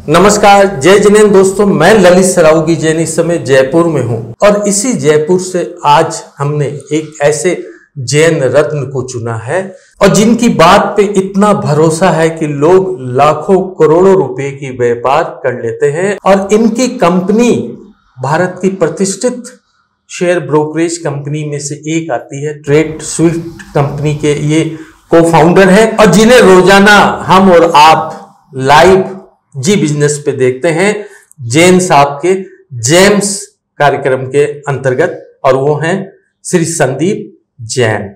नमस्कार, जय जिनेंद्र दोस्तों। मैं ललित सरावगी जैन इस समय जयपुर में हूं और इसी जयपुर से आज हमने एक ऐसे जैन रत्न को चुना है और जिनकी बात पे इतना भरोसा है कि लोग लाखों करोड़ों रुपए की व्यापार कर लेते हैं। और इनकी कंपनी भारत की प्रतिष्ठित शेयर ब्रोकरेज कंपनी में से एक आती है। ट्रेड स्विफ्ट कंपनी के ये को फाउंडर है और जिन्हें रोजाना हम और आप लाइव जी बिजनेस पे देखते हैं जैन साहब के जेम्स कार्यक्रम के अंतर्गत, और वो हैं श्री संदीप जैन।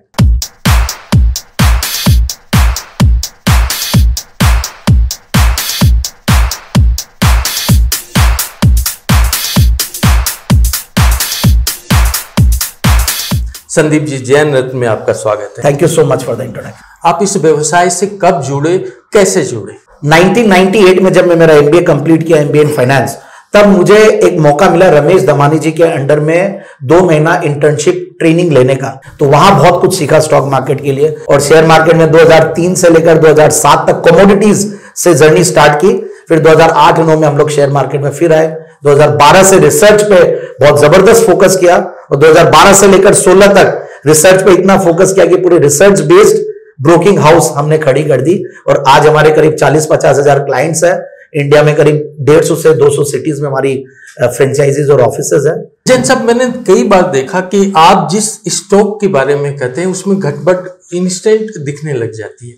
संदीप जी, जैन रत्न में आपका स्वागत है। Thank you so much for the introduction. आप इस व्यवसाय से कब जुड़े, कैसे जुड़े? 1998 में जब मैं मेरा एमबीए कंप्लीट किया, एमबीए इन फाइनेंस, तब मुझे एक मौका मिला रमेश दमानी जी के अंडर में 2 महीना इंटर्नशिप ट्रेनिंग लेने का। तो वहां बहुत कुछ सीखा स्टॉक मार्केट के लिए, और शेयर मार्केट में 2003 से लेकर 2007 तक कमोडिटीज से जर्नी स्टार्ट की। फिर 2008-9 में हम लोग शेयर मार्केट में फिर आए। 2012 से रिसर्च पे बहुत जबरदस्त फोकस किया और 2012 से लेकर 16 तक रिसर्च पे इतना फोकस किया कि पूरे रिसर्च बेस्ड ब्रोकिंग हाउस हमने खड़ी कर दी। और आज हमारे करीब 40-50 हजार क्लाइंट्स हैं। इंडिया में करीब 150 से 200 सिटीज में हमारी फ्रेंचाइजीज और ऑफिसेज हैं। जैन साहब, मैंने कई बार देखा कि आप जिस स्टॉक के बारे में कहते हैं उसमें घटबट इंस्टेंट दिखने लग जाती है।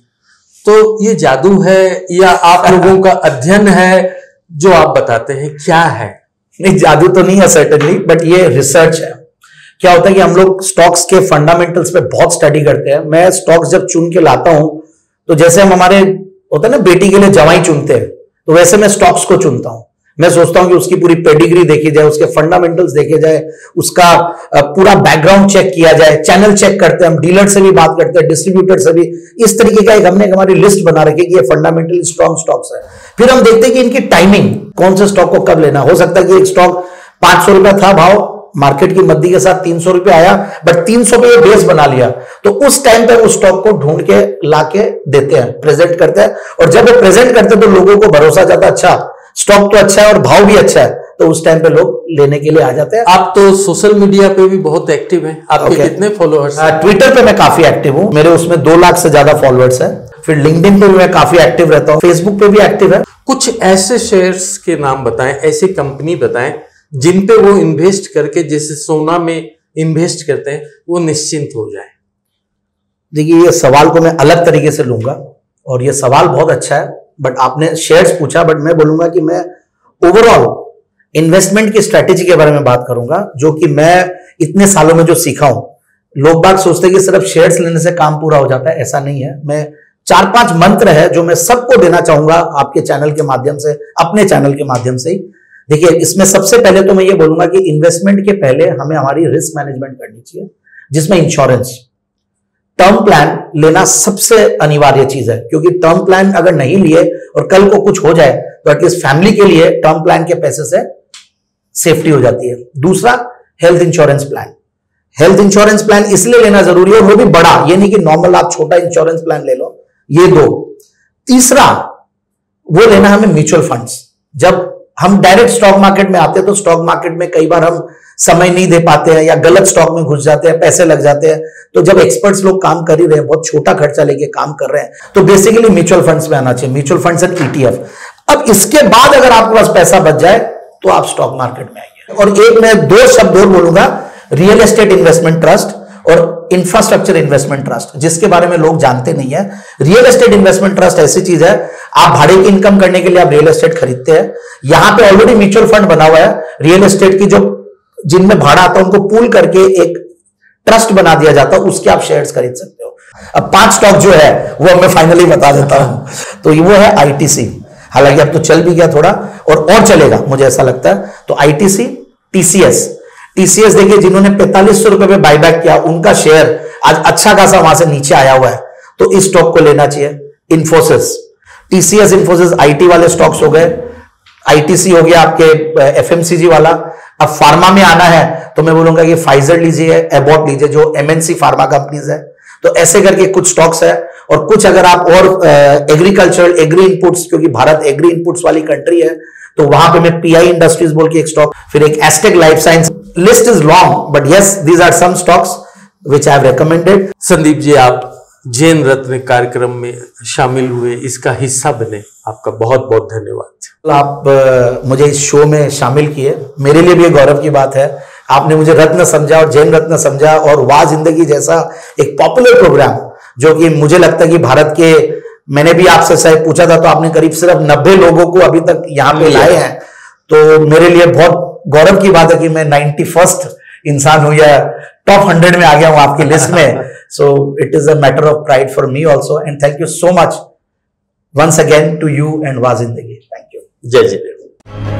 तो ये जादू है या आप लोगों का अध्ययन है जो आप बताते हैं, क्या है? नहीं, जादू तो नहीं है सर्टेनली, बट ये रिसर्च है। क्या होता है कि हम लोग स्टॉक्स के फंडामेंटल्स पे बहुत स्टडी करते हैं। मैं स्टॉक्स जब चुन के लाता हूं तो जैसे हम हमारे होता है ना बेटी के लिए जवाई चुनते हैं, तो वैसे मैं स्टॉक्स को चुनता हूं। मैं सोचता हूं कि उसकी पूरी पेडिग्री देखी जाए, उसके फंडामेंटल्स देखे जाए, उसका पूरा बैकग्राउंड चेक किया जाए, चैनल चेक करते हैं, हम डीलर से भी बात करते हैं, डिस्ट्रीब्यूटर से भी। इस तरीके का एक हमने हमारी लिस्ट बना रखी है कि ये फंडामेंटली स्ट्रॉन्ग स्टॉक्स है। फिर हम देखते हैं कि इनकी टाइमिंग, कौन से स्टॉक को कब लेना। हो सकता है कि एक स्टॉक 500 रुपया था भाव, मार्केट की मद्दी के साथ 300 रुपये आया, बट 300 पे ये बेस बना लिया, तो उस टाइम पे उस स्टॉक को ढूंढ के लाके देते हैं, प्रेजेंट करते हैं। और जब वो प्रेजेंट करते हैं तो लोगों को भरोसा जाता है, अच्छा स्टॉक तो अच्छा है और भाव भी अच्छा है, तो उस टाइम पे लोग लेने के लिए आ जाते हैं। आप तो सोशल मीडिया पे भी बहुत एक्टिव हैं। आपके कितने फॉलोअर्स हैं? ट्विटर पे मैं काफी एक्टिव हूं, मेरे उसमें 2 लाख से ज्यादा फॉलोअर्स हैं। फिर लिंक्डइन पे भी मैं काफी एक्टिव रहता हूं, फेसबुक पे भी एक्टिव है। कुछ ऐसे शेयर्स के नाम बताएं, ऐसी कंपनी बताएं जिन पे वो इन्वेस्ट करके, जैसे सोना में इन्वेस्ट करते हैं, वो निश्चिंत हो जाए। देखिए, ये सवाल को मैं अलग तरीके से लूंगा और ये सवाल बहुत अच्छा है, बट आपने शेयर्स पूछा, बट मैं बोलूंगा कि मैं ओवरऑल इन्वेस्टमेंट की स्ट्रेटेजी के बारे में बात करूंगा, जो कि मैं इतने सालों में जो सीखा हूं। लोग बात सोचते हैं कि सिर्फ शेयर्स लेने से काम पूरा हो जाता है, ऐसा नहीं है। मैं 4-5 मंत्र है जो मैं सबको देना चाहूंगा आपके चैनल के माध्यम से, अपने चैनल के माध्यम से ही। देखिए, इसमें सबसे पहले तो मैं ये बोलूंगा कि इन्वेस्टमेंट के पहले हमें हमारी रिस्क मैनेजमेंट करनी चाहिए, जिसमें इंश्योरेंस, टर्म प्लान लेना सबसे अनिवार्य चीज है। क्योंकि टर्म प्लान अगर नहीं लिए और कल को कुछ हो जाए तो एटलीस्ट फैमिली के लिए टर्म प्लान के पैसे से सेफ्टी हो जाती है। दूसरा, health insurance plan. Health insurance plan इसलिए लेना जरूरी है, वो भी बड़ा, ये नहीं कि नॉर्मल आप छोटा इंश्योरेंस प्लान ले लो। ये 2। तीसरा, वो लेना हमें म्यूचुअल फंड्स। जब हम डायरेक्ट स्टॉक मार्केट में आते हैं तो स्टॉक मार्केट में कई बार हम समय नहीं दे पाते हैं या गलत स्टॉक में घुस जाते हैं, पैसे लग जाते हैं। तो जब एक्सपर्ट्स लोग काम कर ही रहे हैं, बहुत छोटा खर्चा लेके काम कर रहे हैं, तो बेसिकली म्यूचुअल फंड्स में आना चाहिए, म्यूचुअल फंड्स एंड ईटीएफ। अब इसके बाद अगर आपके पास पैसा बच जाए तो आप स्टॉक मार्केट में आइए। और एक मैं 2 शब्द और बोलूंगा, रियल एस्टेट इन्वेस्टमेंट ट्रस्ट और इंफ्रास्ट्रक्चर इन्वेस्टमेंट ट्रस्ट, जिसके बारे में लोग जानते नहीं है। रियल एस्टेट इन्वेस्टमेंट ट्रस्ट ऐसी चीज है, आप भाड़े की इनकम करने के लिए आप रियल एस्टेट खरीदते हैं। यहां पे ऑलरेडी म्यूचुअल फंड बना हुआ है रियल एस्टेट की, जो जिनमें भाड़ा आता है उनको पूल करके एक ट्रस्ट बना दिया जाता है, उसके आप शेयर्स खरीद सकते हो। अब 5 स्टॉक जो है वो मैं फाइनली बता देता हूं। तो वो है आईटीसी, हालांकि अब तो चल भी गया थोड़ा और चलेगा मुझे ऐसा लगता है। तो आईटीसी, टीसीएस देखिए, जिन्होंने 4500 रुपए पे बायबैक किया, उनका शेयर आज अच्छा खासा वहां से नीचे आया हुआ है, तो इस स्टॉक को लेना चाहिए। इन्फोसिस, टीसीएस, इन्फोसिस आईटी वाले स्टॉक्स हो गए। आईटीसी हो गया आपके एफएमसीजी वाला। अब फार्मा में आना है तो मैं बोलूंगा कि फाइजर लीजिए, एबॉट लीजिए, जो एमएनसी फार्मा कंपनीज है। तो ऐसे करके कुछ स्टॉक्स है। और कुछ अगर आप और एग्रीकल्चरल एग्री इनपुट्स, क्योंकि भारत एग्री इनपुट्स वाली कंट्री है, तो वहां पे मैं पीआई इंडस्ट्रीज बोल के एक स्टॉक, फिर एक Astec life science, list is long but yes these are some stocks which I have recommended. Sandeep ji, आप जैन रत्न कार्यक्रम में शामिल हुए, इसका हिस्सा बने, आपका बहुत बहुत धन्यवाद। आप मुझे इस शो में शामिल किए, मेरे लिए भी ये गौरव की बात है। आपने मुझे रत्न समझा और जैन रत्न समझा, और वाह जिंदगी जैसा एक पॉपुलर प्रोग्राम जो कि मुझे लगता है कि भारत के, मैंने भी आपसे शायद पूछा था तो आपने करीब सिर्फ 90 लोगों को अभी तक यहाँ पे लाए हैं, तो मेरे लिए बहुत गौरव की बात है कि मैं 91st इंसान हूं या टॉप 100 में आ गया हूं आपकी लिस्ट में। So it is a matter of pride for me also, and thank you so much once again to you and वाह जिंदगी। Thank you. जय जिनेंद्र।